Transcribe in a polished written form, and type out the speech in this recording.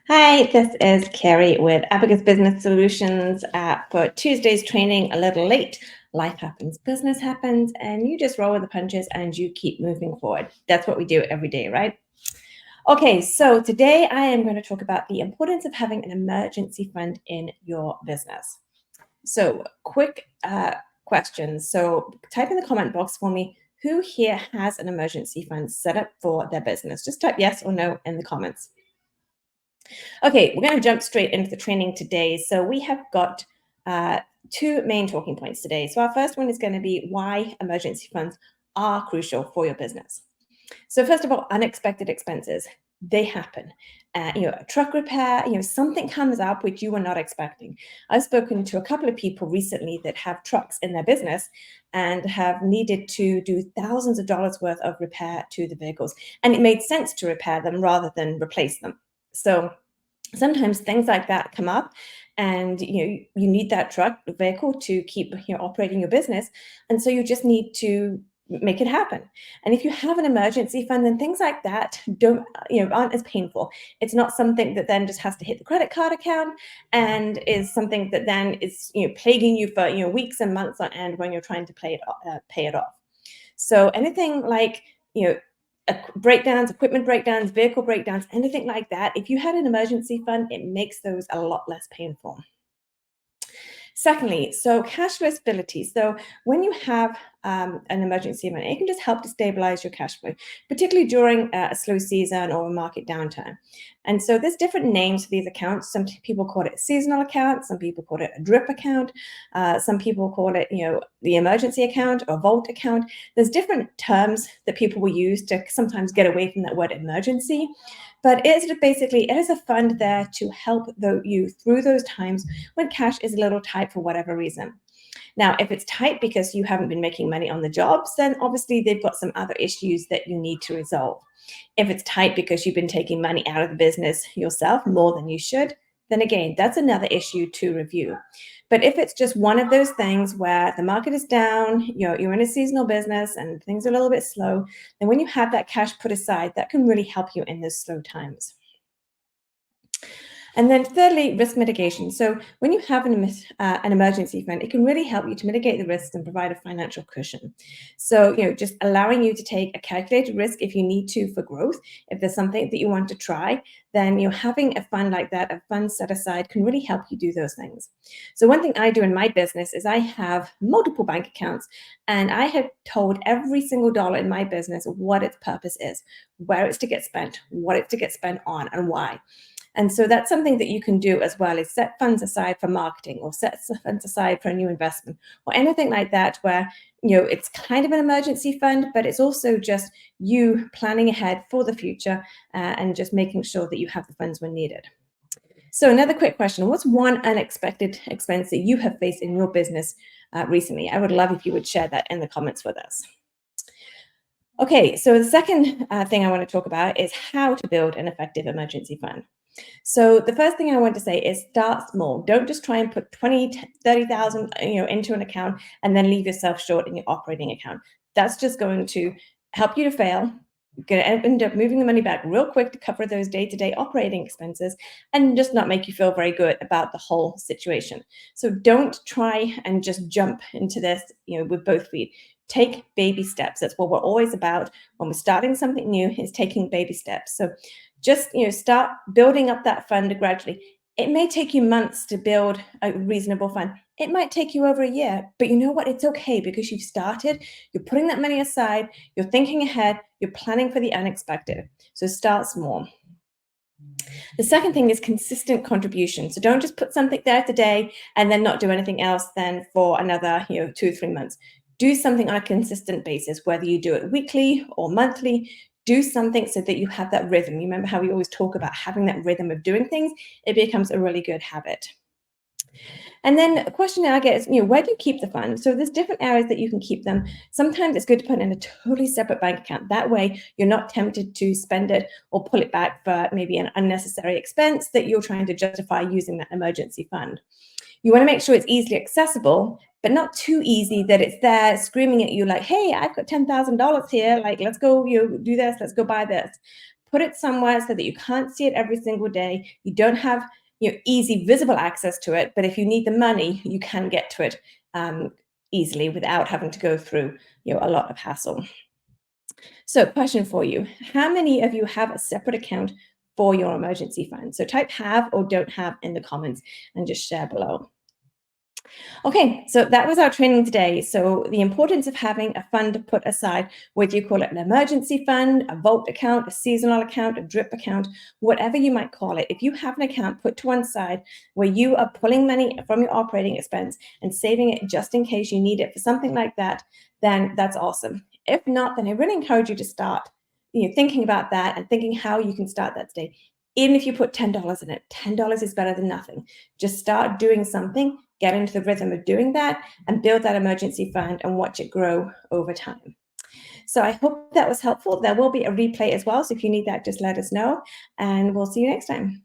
Hi, this is Carrie with Abacus Business Solutions for Tuesday's training. A little late. Life happens, business happens, and you just roll with the punches and you keep moving forward. That's what we do every day, right? Okay, so today I am going to talk about the importance of having an emergency fund in your business. So, quick questions. So, type in the comment box for me who here has an emergency fund set up for their business. Just type yes or no in the comments. Okay, we're going to jump straight into the training today. So we have got two main talking points today. So our first one is going to be why emergency funds are crucial for your business. So first of all, unexpected expenses, they happen. A truck repair, something comes up which you were not expecting. I've spoken to a couple of people recently that have trucks in their business and have needed to do thousands of dollars worth of repair to the vehicles. And it made sense to repair them rather than replace them. So sometimes things like that come up and you need that truck vehicle to keep operating your business, and so you just need to make it happen. And if you have an emergency fund, then things like that don't aren't as painful. It's not something that then just has to hit the credit card account and is something that then is plaguing you for weeks and months on end when you're trying to pay it off. So anything like breakdowns, equipment breakdowns, vehicle breakdowns, anything like that, if you had an emergency fund, it makes those a lot less painful. Secondly, so cash flow stability. So when you have an emergency fund, it can just help to stabilize your cash flow, particularly during a slow season or a market downturn. And so there's different names for these accounts. Some people call it a seasonal account. Some people call it a drip account. Some people call it, the emergency account or vault account. There's different terms that people will use to sometimes get away from that word emergency. But it is a fund there to help you through those times when cash is a little tight for whatever reason. Now, if it's tight because you haven't been making money on the jobs, then obviously they've got some other issues that you need to resolve. If it's tight because you've been taking money out of the business yourself more than you should, then again, that's another issue to review. But if it's just one of those things where the market is down, you're in a seasonal business and things are a little bit slow, then when you have that cash put aside, that can really help you in those slow times. And then thirdly, risk mitigation. So when you have an emergency fund, it can really help you to mitigate the risks and provide a financial cushion. So, just allowing you to take a calculated risk if you need to for growth. If there's something that you want to try, then having a fund like that, a fund set aside, can really help you do those things. So one thing I do in my business is I have multiple bank accounts, and I have told every single dollar in my business what its purpose is, where it's to get spent, what it's to get spent on, and why. And so that's something that you can do as well, is set funds aside for marketing or set funds aside for a new investment or anything like that where, it's kind of an emergency fund, but it's also just you planning ahead for the future and just making sure that you have the funds when needed. So another quick question, what's one unexpected expense that you have faced in your business recently? I would love if you would share that in the comments with us. Okay, so the second thing I want to talk about is how to build an effective emergency fund. So the first thing I want to say is start small. Don't just try and put 20, 30,000, into an account and then leave yourself short in your operating account. That's just going to help you to fail. You're going to end up moving the money back real quick to cover those day-to-day operating expenses and just not make you feel very good about the whole situation. So don't try and just jump into this, with both feet. Take baby steps. That's what we're always about when we're starting something new, is taking baby steps. So just start building up that fund gradually. It may take you months to build a reasonable fund. It might take you over a year, but you know what? It's okay because you've started, you're putting that money aside, you're thinking ahead, you're planning for the unexpected. So start small. The second thing is consistent contribution. So don't just put something there today and then not do anything else then for another 2 or 3 months. Do something on a consistent basis, whether you do it weekly or monthly. Do something so that you have that rhythm. You remember how we always talk about having that rhythm of doing things? It becomes a really good habit. And then a question I get is, where do you keep the funds? So there's different areas that you can keep them. Sometimes it's good to put in a totally separate bank account. That way you're not tempted to spend it or pull it back for maybe an unnecessary expense that you're trying to justify using that emergency fund. You want to make sure it's easily accessible, but not too easy that it's there screaming at you like, hey, I've got $10,000 here. Like, let's go, do this, let's go buy this. Put it somewhere so that you can't see it every single day. You don't have easy visible access to it, but if you need the money, you can get to it easily without having to go through a lot of hassle. So, question for you: how many of you have a separate account for your emergency fund? So type have or don't have in the comments and just share below. Okay, so that was our training today. So the importance of having a fund to put aside, whether you call it an emergency fund, a vault account, a seasonal account, a drip account, whatever you might call it. If you have an account put to one side where you are pulling money from your operating expense and saving it just in case you need it for something like that, then that's awesome. If not, then I really encourage you to start thinking about that and thinking how you can start that today. Even if you put $10 in it, $10 is better than nothing. Just start doing something, get into the rhythm of doing that, and build that emergency fund and watch it grow over time. So I hope that was helpful. There will be a replay as well. So if you need that, just let us know, and we'll see you next time.